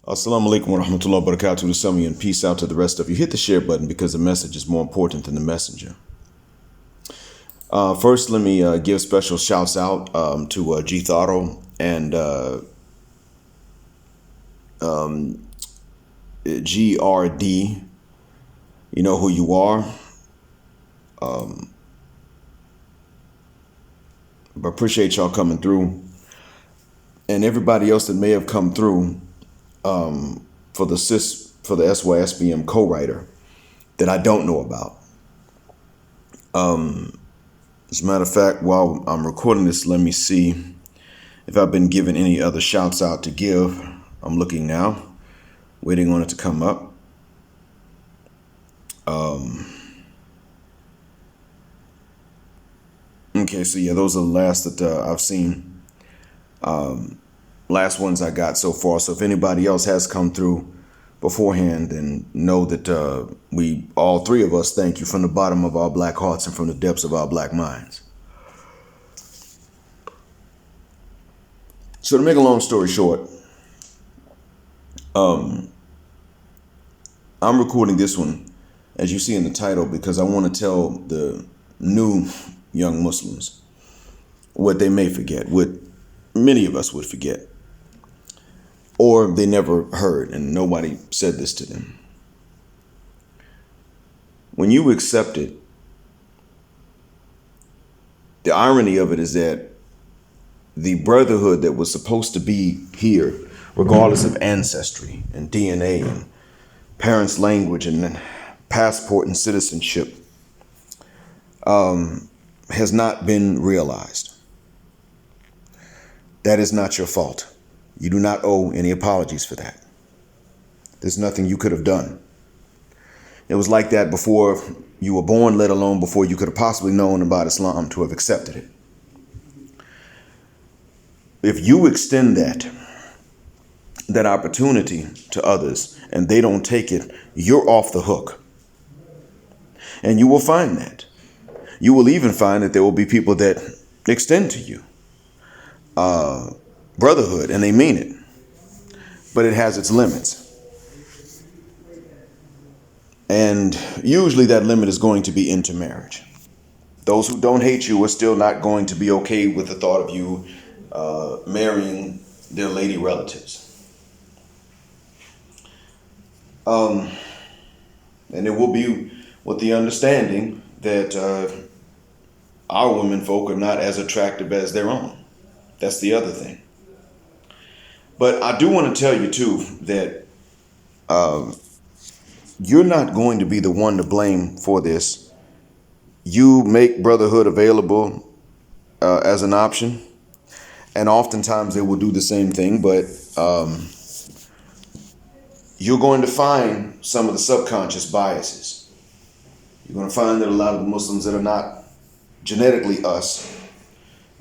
Assalamu alaikum wa rahmatullahi wa barakatuh to some of you, and peace out to the rest of you. Hit the share button because the message is more important than the messenger. First, let me give special shouts out to G Tharo and GRD. You know who you are. But appreciate y'all coming through. And everybody else that may have come through for the SYSBM co-writer that I don't know about. As a matter of fact, while I'm recording this, let me see if I've been given any other shouts out to give. I'm looking now, waiting on it to come up. Okay, so yeah, those are the last that I've seen. Last ones I got so far. So if anybody else has come through beforehand, then know that we, all three of us, thank you from the bottom of our black hearts and from the depths of our black minds. So to make a long story short, I'm recording this one, as you see in the title, because I want to tell the new young Muslims what they may forget, what many of us would forget, or they never heard and nobody said this to them. When you accept it, the irony of it is that the brotherhood that was supposed to be here, regardless of ancestry and DNA and parents' language and passport and citizenship, has not been realized. That is not your fault. You do not owe any apologies for that. There's nothing you could have done. It was like that before you were born, let alone before you could have possibly known about Islam to have accepted it. If you extend that opportunity to others and they don't take it, you're off the hook. And you will find that. You will even find that there will be people that extend to you brotherhood, and they mean it, but it has its limits. And usually that limit is going to be intermarriage. Those who don't hate you are still not going to be okay with the thought of you marrying their lady relatives. And it will be with the understanding that our women folk are not as attractive as their own. That's the other thing. But I do want to tell you, too, that you're not going to be the one to blame for this. You make brotherhood available as an option, and oftentimes they will do the same thing, but you're going to find some of the subconscious biases. You're going to find that a lot of the Muslims that are not genetically us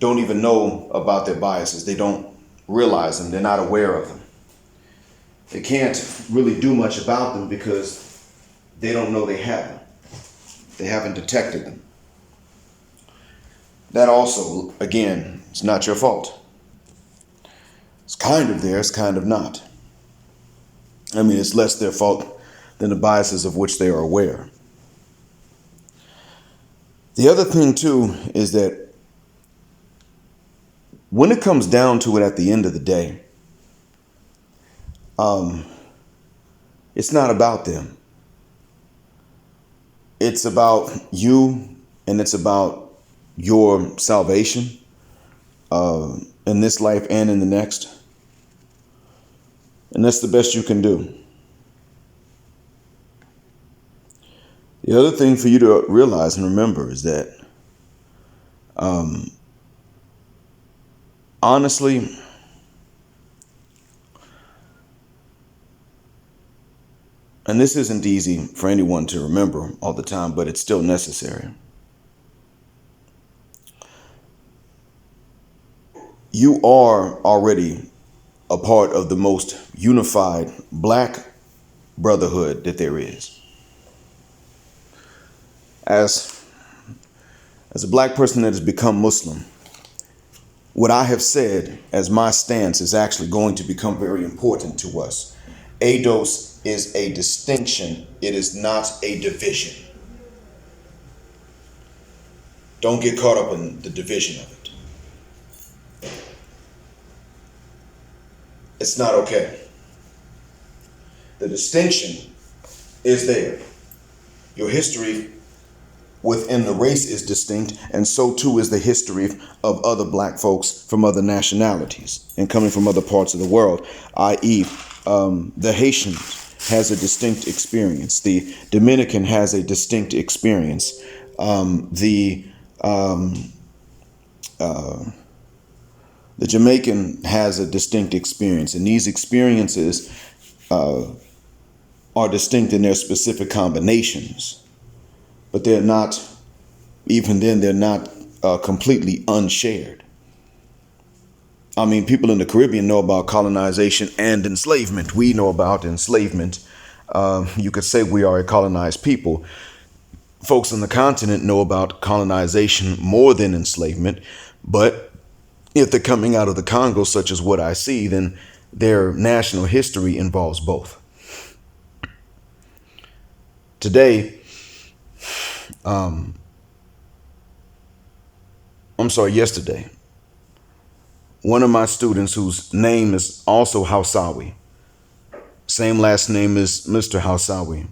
don't even know about their biases. They don't realize them. They're not aware of them. They can't really do much about them because they don't know they have them. They haven't detected them. That also, again, it's not your fault. It's kind of there, it's kind of not. I mean, it's less their fault than the biases of which they are aware. The other thing, too, is that when it comes down to it at the end of the day, it's not about them. It's about you, and it's about your salvation in this life and in the next. And that's the best you can do. The other thing for you to realize and remember is that honestly, and this isn't easy for anyone to remember all the time, but it's still necessary. You are already a part of the most unified black brotherhood that there is. As a black person that has become Muslim, what I have said as my stance is actually going to become very important to us ADOS is a distinction. It is not a division. Don't get caught up in the division of it. It's not okay. The distinction is there. Your history within the race is distinct, and so too is the history of other black folks from other nationalities and coming from other parts of the world, i.e., the Haitian has a distinct experience. The Dominican has a distinct experience. The Jamaican has a distinct experience, and these experiences are distinct in their specific combinations, but they're not, even then, they're not completely unshared. I mean, people in the Caribbean know about colonization and enslavement. We know about enslavement. You could say we are a colonized people. Folks on the continent know about colonization more than enslavement, but if they're coming out of the Congo, such as what I see, then their national history involves both. Today, yesterday, one of my students whose name is also Hausawi, same last name as Mr. Hausawi,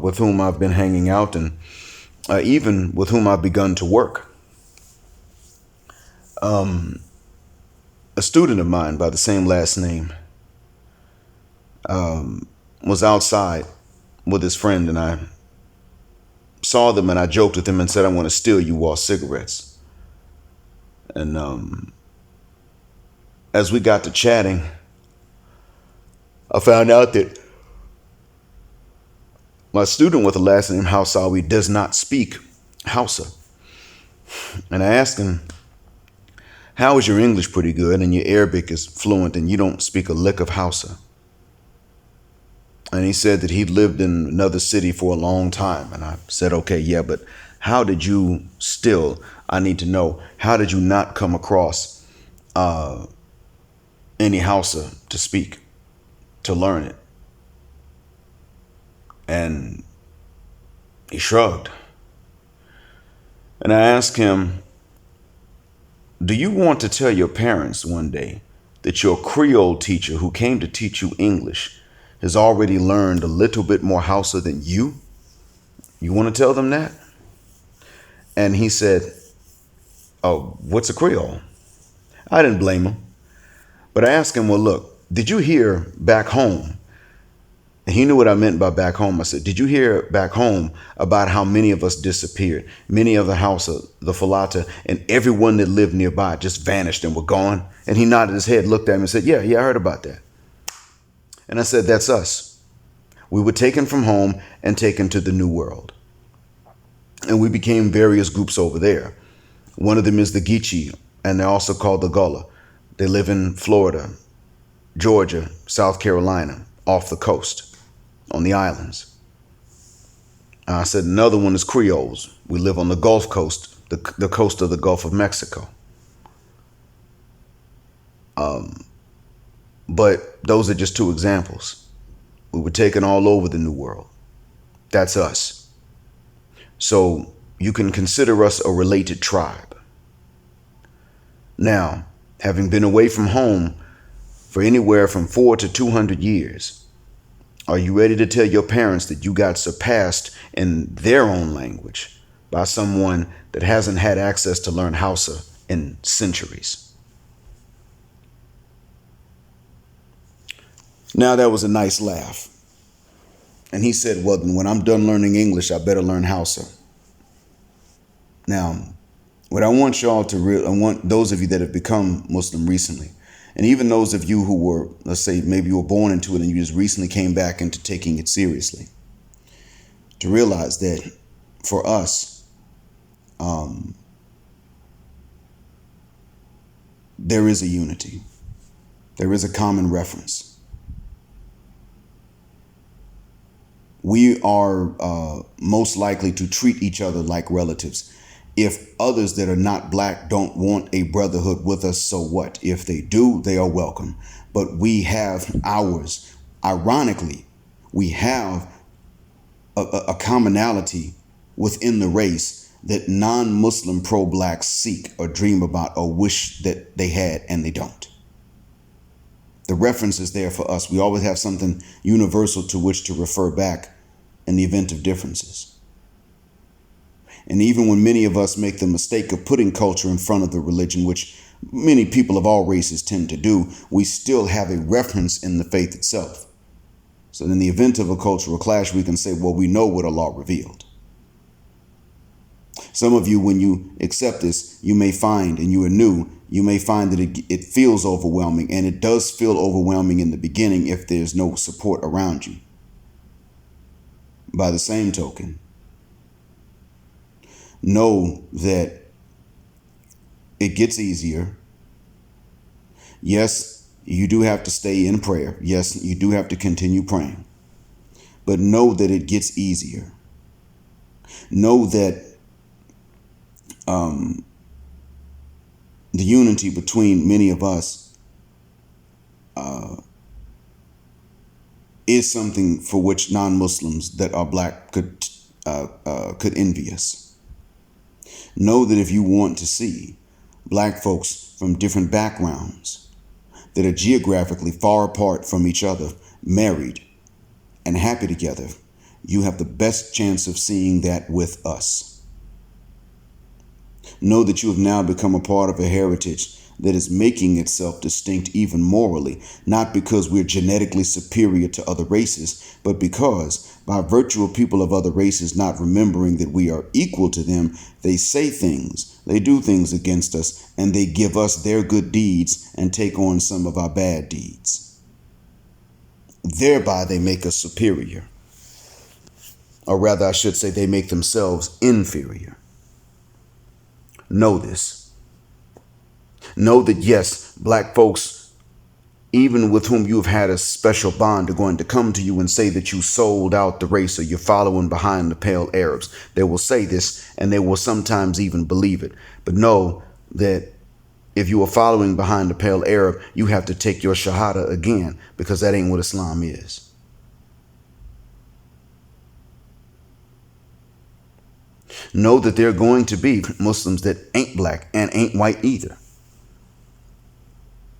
with whom I've been hanging out and even with whom I've begun to work. A student of mine by the same last name was outside with his friend, and I saw them and I joked with him and said, "I want to steal you all cigarettes." And as we got to chatting, I found out that my student with the last name Hausawi does not speak Hausa. And I asked him, "How is your English pretty good and your Arabic is fluent and you don't speak a lick of Hausa?" And he said that he'd lived in another city for a long time. And I said, "Okay, yeah, but how did you I need to know, how did you not come across any Hausa to speak, to learn it?" And he shrugged. And I asked him, "Do you want to tell your parents one day that your Creole teacher who came to teach you English has already learned a little bit more Hausa than you? You want to tell them that?" And he said, "Oh, what's a Creole?" I didn't blame him. But I asked him, "Well, look, did you hear back home?" And he knew what I meant by back home. I said, "Did you hear back home about how many of us disappeared? Many of the Hausa, the Fulata, and everyone that lived nearby just vanished and were gone." And he nodded his head, looked at me and said, yeah, I heard about that." And I said, "That's us. We were taken from home and taken to the New World. And we became various groups over there. One of them is the Geechee, and they're also called the Gullah. They live in Florida, Georgia, South Carolina, off the coast, on the islands." I said, "Another one is Creoles. We live on the Gulf Coast, the coast of the Gulf of Mexico. But those are just two examples. We were taken all over the New World. That's us. So you can consider us a related tribe. Now, having been away from home for anywhere from 400 to 200 years, are you ready to tell your parents that you got surpassed in their own language by someone that hasn't had access to learn Hausa in centuries?" Now that was a nice laugh. And he said, "Well, then when I'm done learning English, I better learn Hausa." Now, what I want y'all to I want those of you that have become Muslim recently, and even those of you who were, let's say, maybe you were born into it and you just recently came back into taking it seriously, to realize that for us, there is a unity. There is a common reference. We are most likely to treat each other like relatives. If others that are not black don't want a brotherhood with us, so what? If they do, they are welcome. But we have ours. Ironically, we have a commonality within the race that non-Muslim pro-blacks seek or dream about or wish that they had, and they don't. The reference is there for us. We always have something universal to which to refer back in the event of differences. And even when many of us make the mistake of putting culture in front of the religion, which many people of all races tend to do, we still have a reference in the faith itself. So in the event of a cultural clash, we can say, well, we know what Allah revealed. Some of you, when you accept this, you may find, and you are new, you may find that it feels overwhelming, and it does feel overwhelming in the beginning if there's no support around you. By the same token, know that it gets easier. Yes, you do have to stay in prayer. Yes, you do have to continue praying. But know that it gets easier. Know that the unity between many of us is something for which non-Muslims that are black could envy us. Know that if you want to see black folks from different backgrounds that are geographically far apart from each other, married and happy together, you have the best chance of seeing that with us. Know that you have now become a part of a heritage that is making itself distinct even morally, not because we're genetically superior to other races, but because by virtue of people of other races not remembering that we are equal to them, they say things, they do things against us, and they give us their good deeds and take on some of our bad deeds. Thereby they make us superior. Or rather, I should say, they make themselves inferior. Know this. Know that yes, black folks, even with whom you've had a special bond, are going to come to you and say that you sold out the race or you're following behind the pale Arabs. They will say this, and they will sometimes even believe it. But know that if you are following behind the pale Arab, you have to take your shahada again, because that ain't what Islam is. Know that there are going to be Muslims that ain't black and ain't white either.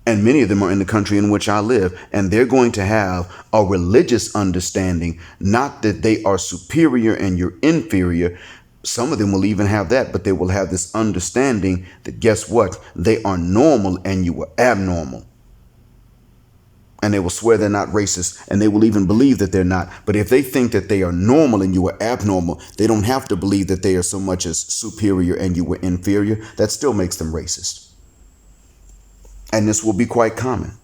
And many of them are in the country in which I live, and they're going to have a religious understanding, not that they are superior and you're inferior. Some of them will even have that, but they will have this understanding that guess what? They are normal and you are abnormal. And they will swear they're not racist, and they will even believe that they're not. But if they think that they are normal and you are abnormal, they don't have to believe that they are so much as superior and you were inferior. That still makes them racist. And this will be quite common,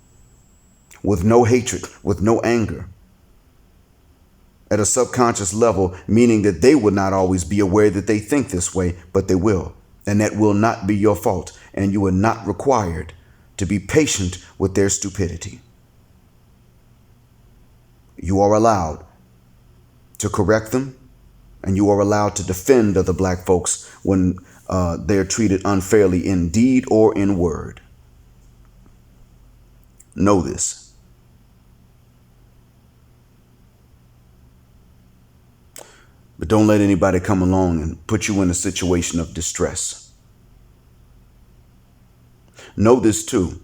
with no hatred, with no anger, at a subconscious level, meaning that they will not always be aware that they think this way, but they will. And that will not be your fault. And you are not required to be patient with their stupidity. You are allowed to correct them, and you are allowed to defend other black folks when they're treated unfairly in deed or in word. Know this. But don't let anybody come along and put you in a situation of distress. Know this too,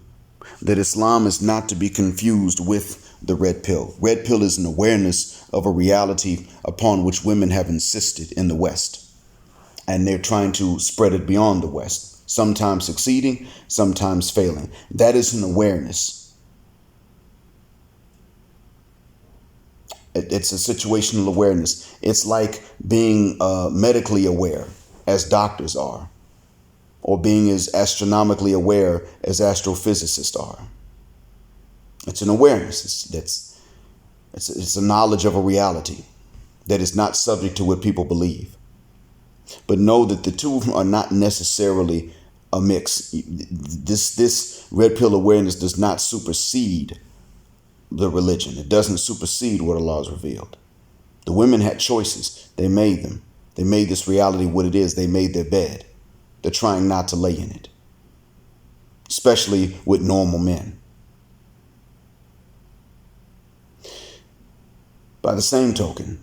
that Islam is not to be confused with the red pill. Red pill is an awareness of a reality upon which women have insisted in the West. And they're trying to spread it beyond the West, sometimes succeeding, sometimes failing. That is an awareness. It's a situational awareness. It's like being medically aware, as doctors are, or being as astronomically aware as astrophysicists are. It's an awareness. It's a knowledge of a reality that is not subject to what people believe. But know that the two are not necessarily a mix. This red pill awareness does not supersede the religion. It doesn't supersede what Allah has revealed. The women had choices. They made them. They made this reality what it is. They made their bed. They're trying not to lay in it, especially with normal men. By the same token,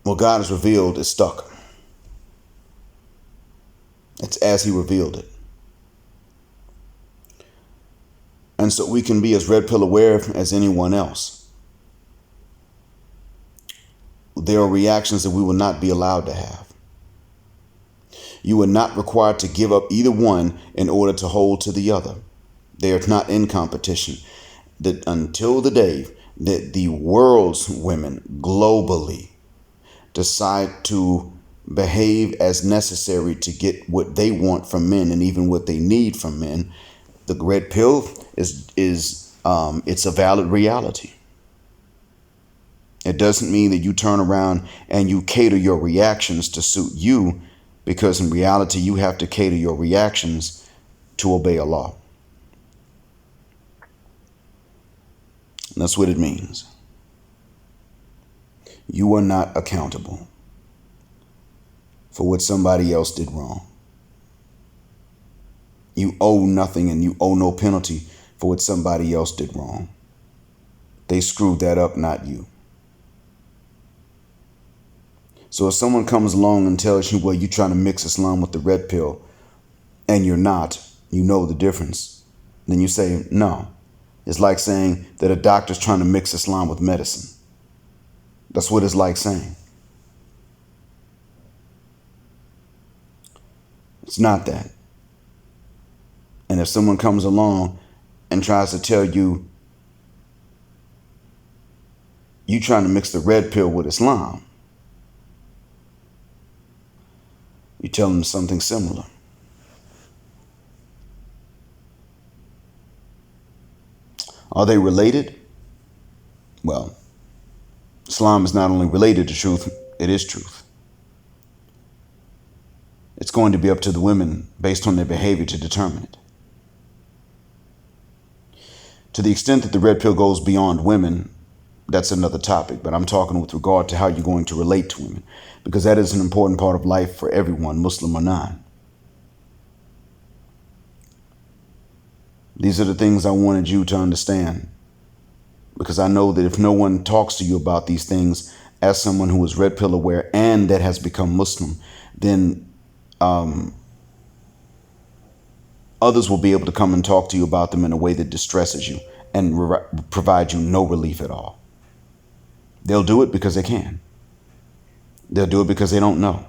what God has revealed is stuck. It's as he revealed it. And so we can be as red pill aware as anyone else. There are reactions that we will not be allowed to have. You are not required to give up either one in order to hold to the other. They are not in competition. That until the day that the world's women globally decide to behave as necessary to get what they want from men and even what they need from men, the red pill is it's a valid reality. It doesn't mean that you turn around and you cater your reactions to suit you, because in reality you have to cater your reactions to obey Allah. And that's what it means. You are not accountable for what somebody else did wrong. You owe nothing and you owe no penalty for what somebody else did wrong. They screwed that up, not you. So if someone comes along and tells you, well, you're trying to mix Islam with the red pill, and you're not, you know the difference, then you say, no. It's like saying that a doctor's trying to mix Islam with medicine. That's what it's like saying. It's not that. And if someone comes along and tries to tell you, you're trying to mix the red pill with Islam, you tell them something similar. Are they related? Well, Islam is not only related to truth, it is truth. It's going to be up to the women based on their behavior to determine it. To the extent that the red pill goes beyond women, that's another topic, but I'm talking with regard to how you're going to relate to women, because that is an important part of life for everyone, Muslim or non. These are the things I wanted you to understand, because I know that if no one talks to you about these things as someone who is red pill aware and that has become Muslim, then others will be able to come and talk to you about them in a way that distresses you and provide you no relief at all. They'll do it because they can. They'll do it because they don't know.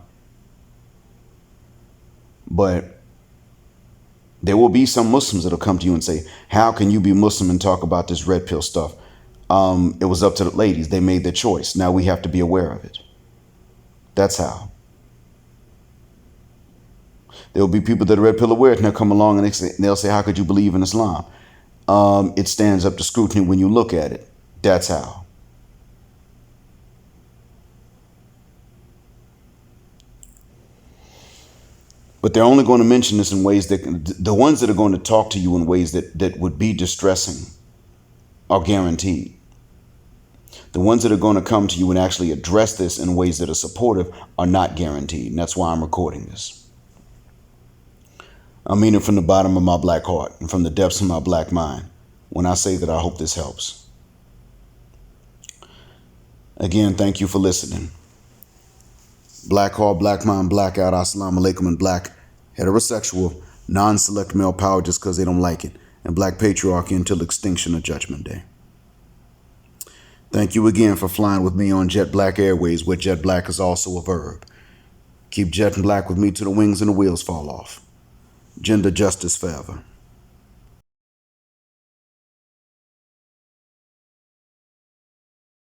But there will be some Muslims that'll come to you and say, how can you be Muslim and talk about this red pill stuff? It was up to the ladies. They made their choice. Now we have to be aware of it. That's how. There will be people that are red pill aware and they'll come along and they'll say, how could you believe in Islam? It stands up to scrutiny when you look at it. That's how. But they're only going to mention this in ways that the ones that are going to talk to you in ways that would be distressing are guaranteed. The ones that are going to come to you and actually address this in ways that are supportive are not guaranteed. And that's why I'm recording this. I mean it from the bottom of my black heart and from the depths of my black mind when I say that I hope this helps. Again, thank you for listening. Black heart, black mind, blackout, assalamu alaikum, and black heterosexual, non-select male power just because they don't like it, and black patriarchy until extinction of Judgment Day. Thank you again for flying with me on Jet Black Airways, where jet black is also a verb. Keep jet black with me till the wings and the wheels fall off. Gender justice forever.